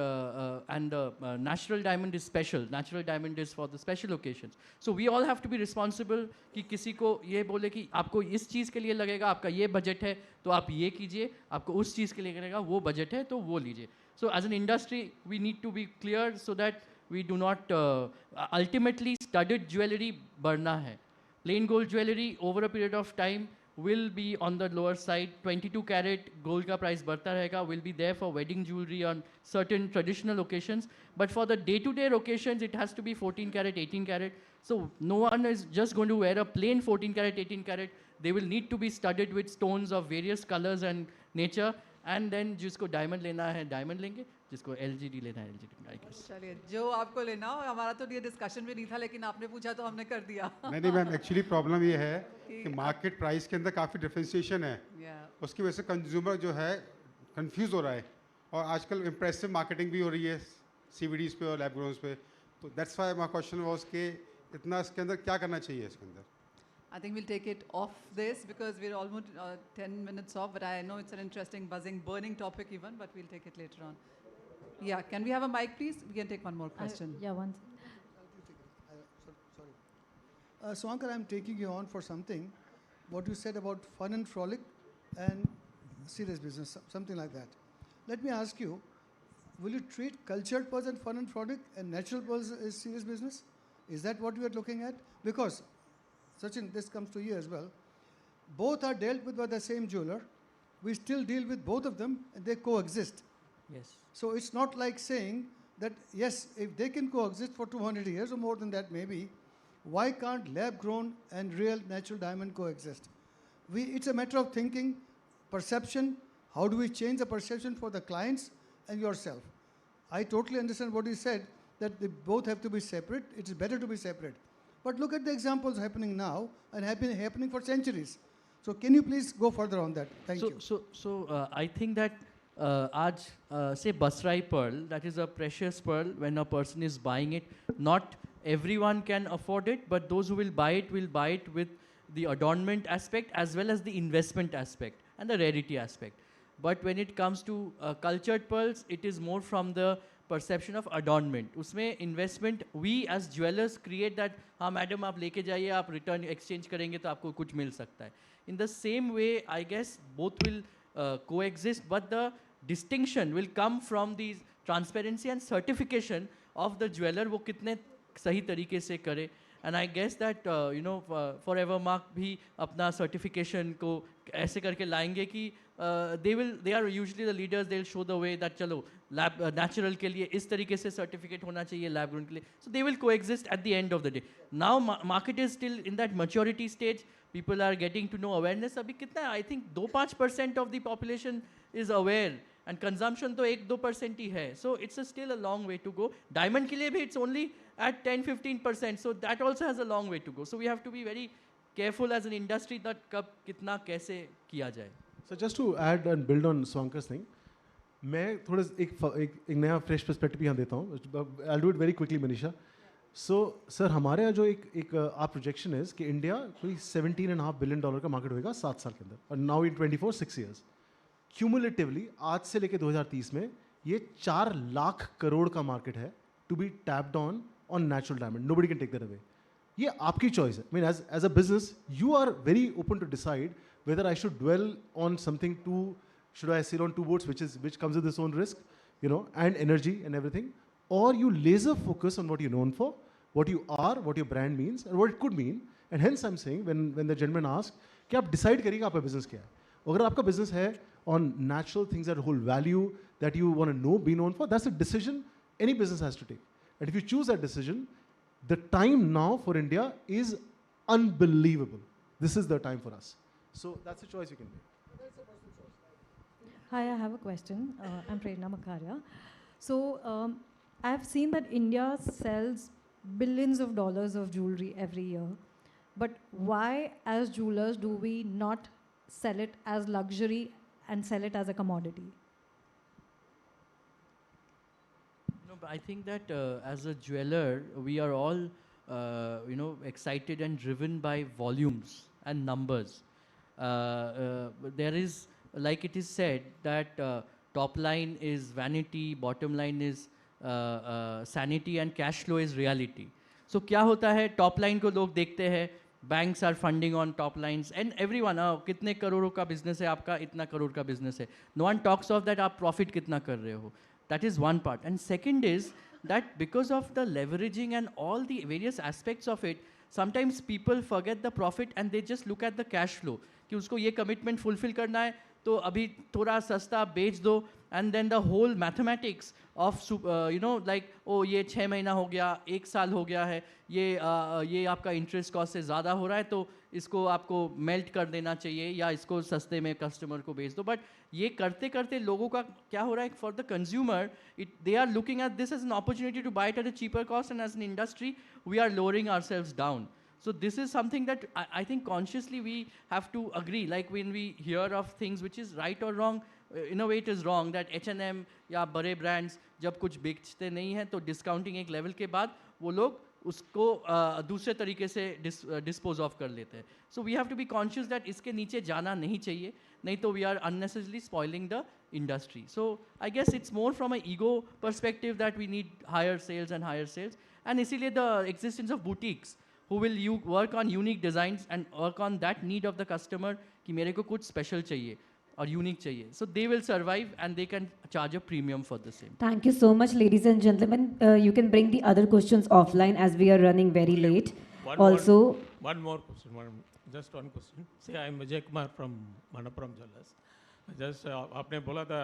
natural diamond is special. Natural diamond is for the special occasions. So we all have to be responsible कि किसी को ये बोले कि आपको इस चीज़ के लिए लगेगा, आपका ये बजट है तो आप ये कीजिए, आपको उस चीज़ के लिए लगेगा वो बजट है तो वो लीजिए. So as an industry, we need to be clear so that we do not ultimately studded jewelry बढ़ना है. Plain gold jewelry over a period of time will be on the lower side. 22 carat gold का price बढ़ता रहेगा, will be there for wedding jewelry on certain traditional occasions. But for the day-to-day occasions, it has to be 14 carat, 18 carat. So no one is just going to wear a plain 14 carat, 18 carat. They will need to be studded with stones of various colors and nature. And then जिसको diamond लेना है diamond लेंगे, जिसको LGD लेना है LGD, I guess. चलिए, जो आपको लेना हो, हमारा तो ये डिस्कशन भी नहीं था, लेकिन आपने पूछा तो हमने कर दिया. नहीं मैम, एक्चुअली प्रॉब्लम ये है कि मार्केट प्राइस के अंदर काफ़ी डिफरेंशिएशन है. उसकी वजह से कंज्यूमर जो है कंफ्यूज हो रहा है और आजकल इम्प्रेसिव मार्केटिंग भी हो रही है CVDs पे और लैब ग्रोन्स पे. तो that's why my question was कि इतना इसके अंदर क्या करना चाहिए इसके अंदर. I think we'll take it off this because we're almost 10 minutes off, but I know it's an interesting, buzzing, burning topic even, but we'll take it later on. Yeah, can we have a mic, please? We can take one more question. Yeah, one. Sorry. Swankar, I'm taking you on for something. What you said about fun and frolic and serious business, something like that. Let me ask you, will you treat cultured pearls and fun and frolic and natural pearls as serious business? Is that what you are looking at? Because Sachin, this comes to you as well. Both are dealt with by the same jeweler. We still deal with both of them and they coexist. Yes. So it's not like saying that, yes, if they can coexist for 200 years or more than that maybe, why can't lab-grown and real natural diamond coexist? It's a matter of thinking, perception. How do we change the perception for the clients and yourself? I totally understand what you said, that they both have to be separate. It's better to be separate. But look at the examples happening now and have been happening for centuries. So can you please go further on that? Thank you. So I think that आज say Basrai pearl, that is a precious pearl. When a person is buying it, not everyone can afford it, but those who will buy it with the adornment aspect as well as the investment aspect and the rarity aspect. But when it comes to cultured pearls, it is more from the perception of adornment. उसमें investment, we as jewelers create that, हाँ madam आप लेके जाइए, आप return exchange करेंगे तो आपको कुछ मिल सकता है. In the same way, I guess both will coexist, but the distinction will come from these transparency and certification of the jeweller वो कितने सही तरीके से करे. And I guess that Forevermark भी अपना सर्टिफिकेशन को ऐसे करके लाएंगे कि they are usually the leaders, they will show the way that चलो लैब नेचुरल के लिए इस तरीके से सर्टिफिकेट होना चाहिए, लैब ग्रोन के लिए. So they will coexist at the end of the day. Now market is still in that maturity stage. People are getting to know awareness. अभी कितना है, I think 2-5% of the population is aware and consumption तो 1-2% ही है. So it's still a long way to go. Diamond के लिए भी it's only at 10-15%, so that also has a long way to go. So we have to be very careful as an industry that कब कितना कैसे किया जाए. So just to add and build on Swankar's thing, मैं थोड़ा एक नया fresh perspective यहाँ देता हूँ. I'll do it very quickly, Manisha. So sir हमारे यहाँ जो एक आप प्रोजेक्शन है कि इंडिया कोई $17.5 billion का मार्केट होएगा 7 साल के अंदर, और नाउ इन 6 years. क्यूमुलेटिवली आज से लेके 2030 में ये 4 लाख करोड़ का मार्केट है to be tapped on natural diamond. Nobody can take that away. ये आपकी choice है. I mean, as a business, you are very open to decide whether I should dwell on something should I sail on 2 boats, which comes with its own risk, and energy and everything, or you laser focus on what you're known for, what you are, what your brand means, and what it could mean. And hence I'm saying, when the gentleman asked, कि आप decide करिएगा आपका business क्या है. अगर आपका business है on natural things that hold value, that you want to know, be known for, that's a decision any business has to take. And if you choose that decision, the time now for India is unbelievable. This is the time for us. So that's a choice you can make. Hi, I have a question. I'm Prerna Makaria. So I've seen that India sells billions of dollars of jewelry every year. But why, as jewelers, do we not sell it as luxury and sell it as a commodity? I think that as a jeweler, we are all, excited and driven by volumes and numbers. There is, like it is said, that top line is vanity, bottom line is sanity, and cash flow is reality. So क्या होता है, top line को लोग देखते हैं, banks are funding on top lines, and everyone, कितने करोड़ों का business है आपका, इतना करोड़ का business है. No one talks of that आप profit कितना कर रहे हो. That is one part. And second is that because of the leveraging and all the various aspects of it, sometimes people forget the profit and they just look at the cash flow. कि उसको ये commitment fulfill करना है, तो अभी थोड़ा सस्ता बेच दो, and then the whole mathematics of like ये 6 महीना हो गया, 1 साल हो गया है, ये आपका interest cost से ज़्यादा हो रहा है, तो इसको आपको मेल्ट कर देना चाहिए या इसको सस्ते में कस्टमर को बेच दो. बट ये करते करते लोगों का क्या हो रहा है, for the consumer they are looking at this as an opportunity to buy it at a cheaper cost, and as an industry we are lowering ourselves down. So this is something that I think consciously we have to agree. Like when we hear of things which is right or wrong, in a way it is wrong that H&M या बड़े brands जब कुछ बेचते नहीं हैं तो discounting एक level के बाद वो लोग उसको दूसरे तरीके से dispose of कर लेते हैं. So we have to be conscious that इसके नीचे जाना नहीं चाहिए, नहीं तो we are unnecessarily spoiling the industry. So I guess it's more from an ego perspective that we need higher sales and higher sales. And इसीलिए the existence of boutiques who will work on unique designs and work on that need of the customer कि मेरे को कुछ special चाहिए और unique चाहिए. So they will survive and they can charge a premium for the same. Thank you so much, ladies and gentlemen. You can bring the other questions offline as we are running very late. One more question, just one question. See, I am Vijay Kumar from Manappuram Jewellers. Just आपने बोला था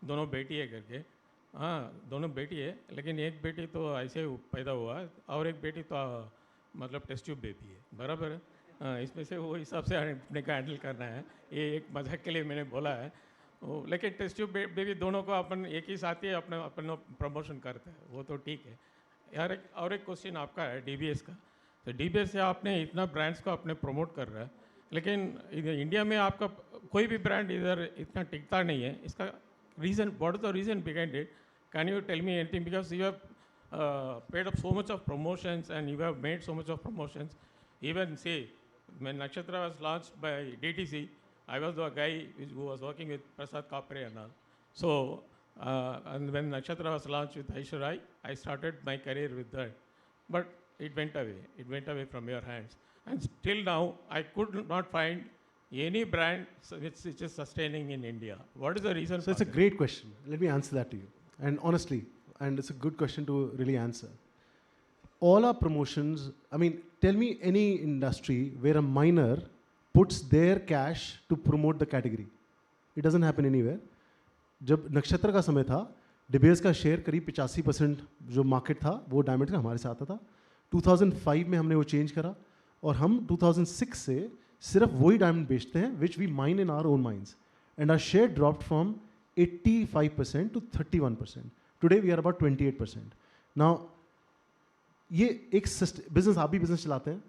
दोनों बेटी है करके. हाँ, दोनों बेटी है, लेकिन एक बेटी तो ऐसे पैदा हुआ और एक बेटी तो मतलब टेस्ट ट्यूब बेबी है, बराबर है. इसमें से वो हिसाब से अपने का हैंडल करना है. ये एक मजाक के लिए मैंने बोला है. लेकिन टेस्ट ट्यूब बेबी दोनों को अपन एक ही साथ ही अपने प्रमोशन करते हैं, वो तो ठीक है. यार और एक क्वेश्चन आपका है DBS का. तो DBS से आपने इतना ब्रांड्स को अपने प्रमोट कर रहा है, लेकिन इंडिया में आपका कोई भी ब्रांड इधर इतना टिकता नहीं है. इसका reason, what is the reason behind it? Can you tell me anything? Because you have paid up so much of promotions and you have made so much of promotions. Even say when Nakshatra was launched by DTC, I was the guy who was working with Prasad Kapre and all. So and when Nakshatra was launched with Aishwarya, I started my career with that. But it went away. It went away from your hands. And till now, I could not find any brand which is sustaining in India. What is the reason? So it's a great question. Let me answer that to you. and honestly, and it's a good question to really answer. All our promotions, I mean, tell me any industry where a minor puts their cash to promote the category. It doesn't happen anywhere. जब नक्षत्र का समय था, डिबेयर्स का share करीब 85% जो market था वो डायमंड का हमारे साथ आता था. 2005 में हमने वो चेंज करा और हम 2006 से सिर्फ वही डायमंड बेचते हैं which we mine in our own mines, and our share dropped from 85% to 31%. Today we are about 28%. Now ये एक बिजनेस, आप भी बिजनेस चलाते हैं,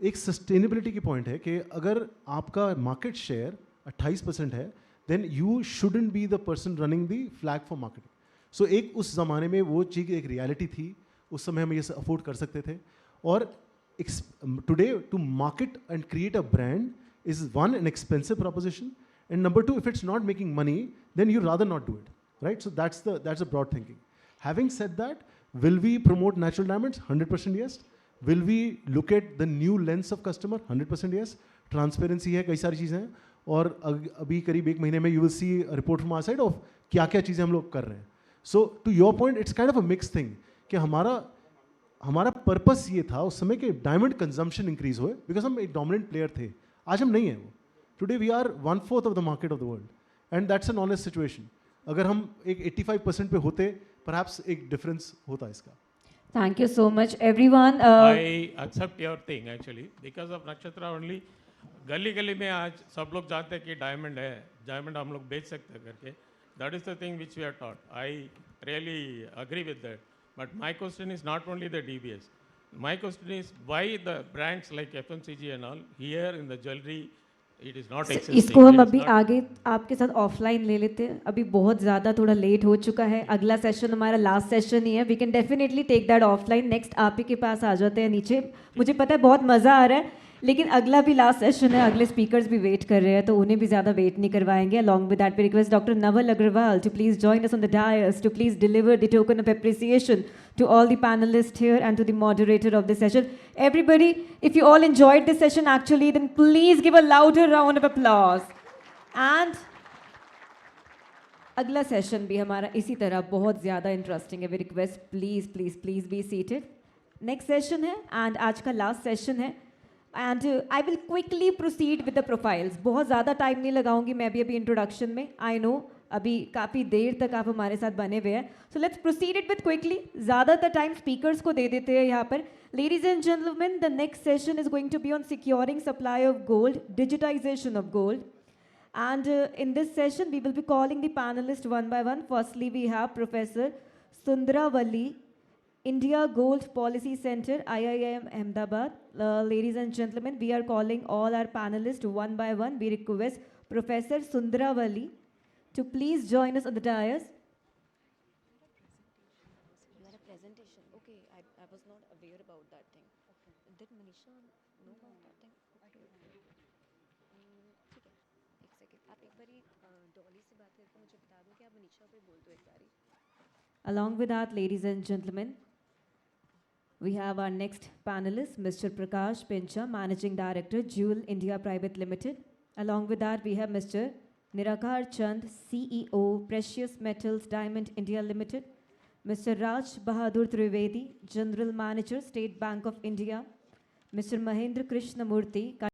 एक सस्टेनेबिलिटी की पॉइंट है कि अगर आपका मार्केट शेयर 28% है, then you shouldn't be the person running the flag for marketing. So एक उस ज़माने में वो चीज़ एक रियलिटी थी, उस समय हम ये अफोर्ड कर सकते थे. और today to market and create a brand is one an expensive proposition, and number two, if it's not making money then you rather not do it, right? So that's the broad thinking. Having said that, will we promote natural diamonds? 100% yes. Will we look at the new lens of customer? 100% yes. Transparency है, कई सारी चीज़ें हैं, और अभी करीब 1 महीने में you will see a report from our side of क्या-क्या चीज़ें हम लोग कर रहे हैं. So to your point, it's kind of a mixed thing कि हमारा पर्पस ये था उस समय कि डायमंड कंजम्पशन इंक्रीज होए, बिकॉज हम एक डोमिनेंट प्लेयर थे. आज हम नहीं हैं वो. Today we are 1/4 of the market of the world, and that's an honest situation. अगर हम एक 85% पे होते, perhaps एक difference होता इसका. Thank you so much, everyone. I accept your thing actually because of Nakshatra only. गली गली में आज सब लोग जानते हैं कि डायमंड है, डायमंड हम लोग बेच सकते हैं करके. That is the thing which we are taught. I really agree with that. But my question is not only the DBS. My question is why the brands like FMCG and all here in the jewelry it is not existing. इसको हम अभी आगे आपके साथ offline ले लेते हैं. अभी बहुत ज़्यादा थोड़ा लेट हो चुका है. अगला सेशन हमारा लास्ट सेशन ही है. We can definitely take that offline. Next आप ही के पास आ जाते हैं नीचे. मुझे पता है बहुत मज़ा आ रहा है, लेकिन अगला भी लास्ट सेशन है. अगले स्पीकर्स भी वेट कर रहे हैं, तो उन्हें भी ज़्यादा वेट नहीं करवाएंगे. Along with that we request doctor Naval Agrawal to please join us on the dais to please deliver the token of appreciation to all the panelists here and to the moderator of this session. Everybody, if you all enjoyed this session actually, then please give a louder round of applause. And अगला session भी हमारा इसी तरह बहुत ज़्यादा interesting है. We request please please please be seated. Next session है and आज का लास्ट सेशन है, and I will quickly proceed with the profiles. बहुत ज़्यादा टाइम नहीं लगाऊंगी मैं भी अभी इंट्रोडक्शन में. आई नो अभी काफ़ी देर तक आप हमारे साथ बने हुए हैं, so let's proceed it with quickly. ज़्यादातर टाइम स्पीकर्स को दे देते हैं यहाँ पर. Ladies and gentleman, the next session is going to be on securing supply of gold, digitisation of gold. And in this session, we will be calling the panelists one by one. Firstly, we have Professor Sundravalli, India Gold Policy Center, IIM Ahmedabad. Ladies and gentlemen, we are calling all our panelists one by one. We request Professor Sundravalli to please join us on the dais. You had a presentation. Okay, I was not aware about that thing. Okay. Did Manisha know about that thing? Okay. ठीक है, एक second. आप एक बारी डॉली से बात करके मुझे बता दो कि आप मनीषा पे बोल दो एक बारी. Along with that, ladies and gentlemen, we have our next panelist, Mr. Prakash Pincha, Managing Director, Jewel India Private Limited. Along with that, we have Mr. Nirakar Chand, CEO, Precious Metals Diamond India Limited. Mr. Raj Bahadur Trivedi, General Manager, State Bank of India. Mr. Mahendra Krishnamurthy,